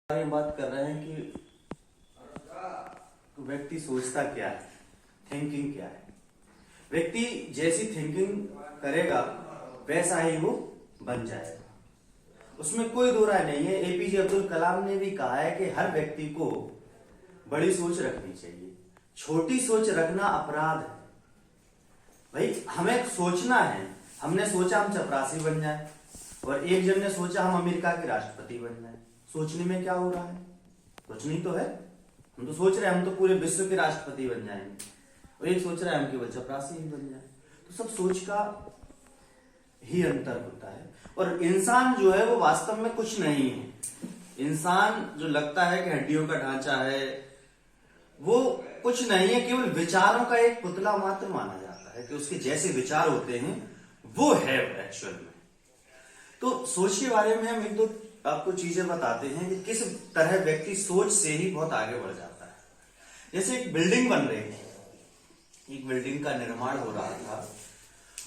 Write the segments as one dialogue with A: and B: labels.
A: बात कर रहे हैं कि व्यक्ति सोचता क्या है, थिंकिंग क्या है। व्यक्ति जैसी थिंकिंग करेगा वैसा ही वो बन जाएगा, उसमें कोई दो राय नहीं है। एपीजे अब्दुल कलाम ने भी कहा है कि हर व्यक्ति को बड़ी सोच रखनी चाहिए, छोटी सोच रखना अपराध है। भाई हमें सोचना है, हमने सोचा हम चपरासी बन जाए और एक जन ने सोचा हम अमेरिका के राष्ट्रपति बन जाए। सोचने में क्या हो रहा है? कुछ नहीं तो है। हम तो सोच रहे हैं हम तो पूरे विश्व के राष्ट्रपति बन जाएंगे और एक सोच रहा है हम केवल चपरासी ही बन जाए। तो सब सोच का ही अंतर होता है। और इंसान जो है वो वास्तव में कुछ नहीं है। इंसान जो लगता है कि हड्डियों का ढांचा है, वो कुछ नहीं है, केवल विचारों का एक पुतला मात्र माना जाता है कि उसके जैसे विचार होते हैं वो है एक्चुअल में। तो सोच के बारे में हम एक दो आपको चीजें बताते हैं कि किस तरह व्यक्ति सोच से ही बहुत आगे बढ़ जाता है। जैसे एक बिल्डिंग बन रही थी, एक बिल्डिंग का निर्माण हो रहा था,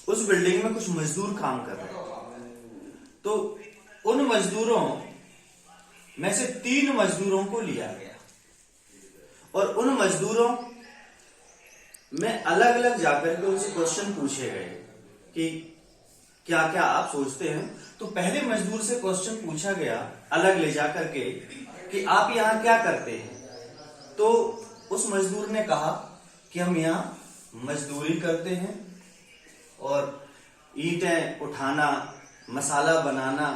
A: उस बिल्डिंग में कुछ मजदूर काम कर रहे थे। तो उन मजदूरों में से 3 मजदूरों को लिया गया और उन मजदूरों में अलग अलग जाकर के उनसे क्वेश्चन पूछे गए कि क्या क्या आप सोचते हैं। तो पहले मजदूर से क्वेश्चन पूछा गया अलग ले जाकर के कि आप यहां क्या करते हैं। तो उस मजदूर ने कहा कि हम यहां मजदूरी करते हैं और ईंटें उठाना, मसाला बनाना,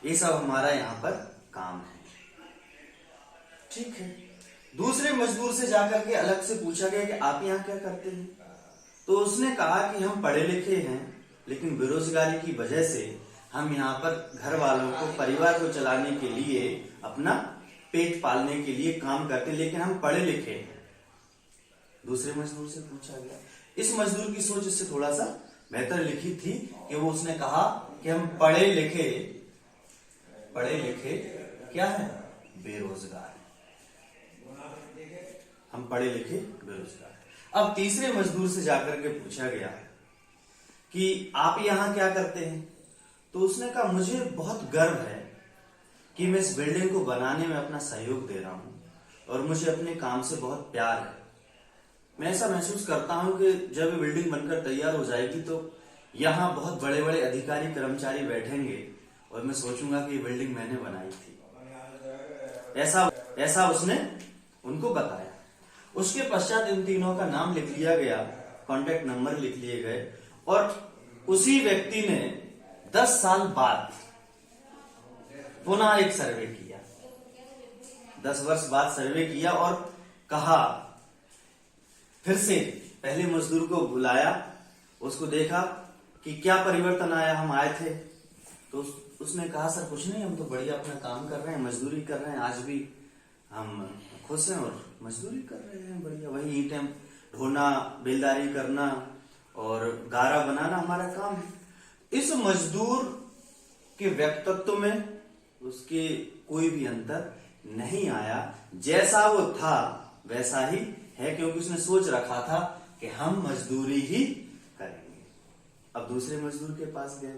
A: ये सब हमारा यहां पर काम है। ठीक है। दूसरे मजदूर से जाकर के अलग से पूछा गया कि आप यहां क्या करते हैं। तो उसने कहा कि हम पढ़े लिखे हैं लेकिन बेरोजगारी की वजह से हम यहाँ पर घर वालों को, परिवार को चलाने के लिए, अपना पेट पालने के लिए काम करते हैं, लेकिन हम पढ़े लिखे हैं। दूसरे मजदूर से पूछा गया। इस मजदूर की सोच इससे थोड़ा सा बेहतर लिखी थी कि वो उसने कहा कि हम पढ़े लिखे क्या है? बेरोजगार। हम पढ़े लिखे बेरोजगार। अब तीसरे मजदूर से जाकर के पूछा गया कि आप यहां क्या करते हैं। तो उसने कहा मुझे बहुत गर्व है कि मैं इस बिल्डिंग को बनाने में अपना सहयोग दे रहा हूं और मुझे अपने काम से बहुत प्यार है। मैं ऐसा महसूस करता हूं कि जब ये बिल्डिंग बनकर तैयार हो जाएगी तो यहां बहुत बड़े बड़े अधिकारी कर्मचारी बैठेंगे और मैं सोचूंगा कि ये बिल्डिंग मैंने बनाई थी। ऐसा उसने उनको बताया। उसके पश्चात इन तीनों का नाम लिख लिया गया, कॉन्टेक्ट नंबर लिख लिए गए और उसी व्यक्ति ने 10 साल बाद पुनः एक सर्वे किया। 10 वर्ष बाद सर्वे किया और कहा, फिर से पहले मजदूर को बुलाया, उसको देखा कि क्या परिवर्तन आया, हम आए थे। तो उसने कहा सर कुछ नहीं, हम तो बढ़िया अपना काम कर रहे हैं, मजदूरी कर रहे हैं, आज भी हम खुश हैं और मजदूरी कर रहे हैं बढ़िया। वही ईंटें ढोना, बेलदारी करना और गारा बनाना हमारा काम है। इस मजदूर के व्यक्तित्व में उसके कोई भी अंतर नहीं आया, जैसा वो था वैसा ही है, क्योंकि उसने सोच रखा था कि हम मजदूरी ही करेंगे। अब दूसरे मजदूर के पास गए,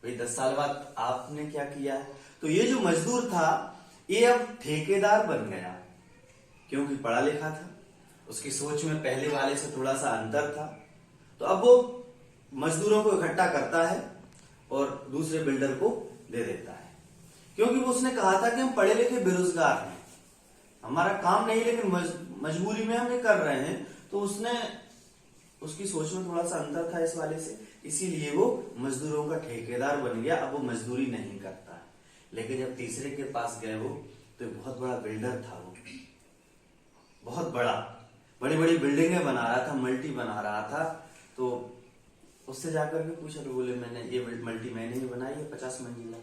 A: भाई 10 साल बाद आपने क्या किया है। तो ये जो मजदूर था ये अब ठेकेदार बन गया, क्योंकि पढ़ा लिखा था, उसकी सोच में पहले वाले से थोड़ा सा अंतर था। तो अब वो मजदूरों को इकट्ठा करता है और दूसरे बिल्डर को दे देता है, क्योंकि वो उसने कहा था कि हम पढ़े लिखे बेरोजगार हैं, हमारा काम नहीं लेकिन मजबूरी में हम ये कर रहे हैं। तो उसकी सोच में थोड़ा सा अंतर था इस वाले से, इसीलिए वो मजदूरों का ठेकेदार बन गया। अब वो मजदूरी नहीं करता है। लेकिन जब तीसरे के पास गए वो, तो बहुत बड़ा बिल्डर था, वो बहुत बड़ी बड़ी बिल्डिंगें बना रहा था, मल्टी बना रहा था। तो उससे जाकर के पूछा तो बोले मैंने ये मल्टी मैंने ही बनाई है, 50 मंजिला,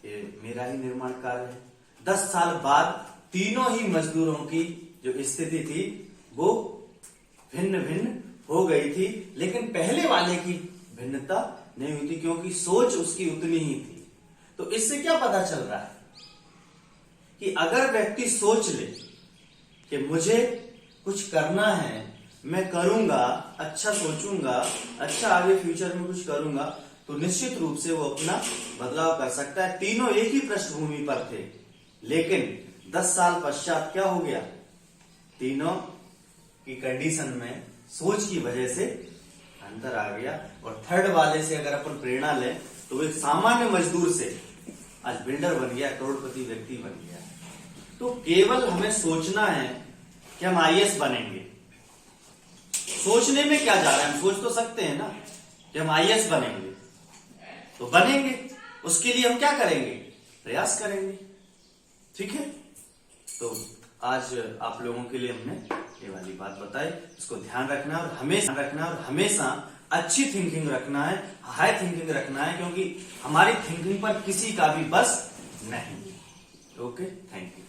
A: ये मेरा ही निर्माण कार्य है। 10 साल बाद तीनों ही मजदूरों की जो स्थिति थी वो भिन्न भिन्न हो गई थी, लेकिन पहले वाले की भिन्नता नहीं हुई थी, क्योंकि सोच उसकी उतनी ही थी। तो इससे क्या पता चल रहा है कि अगर व्यक्ति सोच ले कि मुझे कुछ करना है, मैं करूंगा, अच्छा सोचूंगा, अच्छा आगे फ्यूचर में कुछ करूंगा, तो निश्चित रूप से वो अपना बदलाव कर सकता है। तीनों एक ही पृष्ठभूमि पर थे, लेकिन 10 साल पश्चात क्या हो गया, तीनों की कंडीशन में सोच की वजह से अंतर आ गया। और थर्ड वाले से अगर अपन प्रेरणा लें तो वो एक सामान्य मजदूर से आज बिल्डर बन गया, करोड़पति व्यक्ति बन गया। तो केवल हमें सोचना है कि हम आईएएस बनेंगे। सोचने में क्या जा रहा है, हम सोच तो सकते हैं ना कि हम आईएएस बनेंगे, तो बनेंगे। उसके लिए हम क्या करेंगे, प्रयास करेंगे। ठीक है, तो आज आप लोगों के लिए हमने ये वाली बात बताई, इसको ध्यान रखना और हमेशा अच्छी थिंकिंग रखना है, हाई थिंकिंग रखना है, क्योंकि हमारी थिंकिंग पर किसी का भी बस नहीं। Okay, thank you.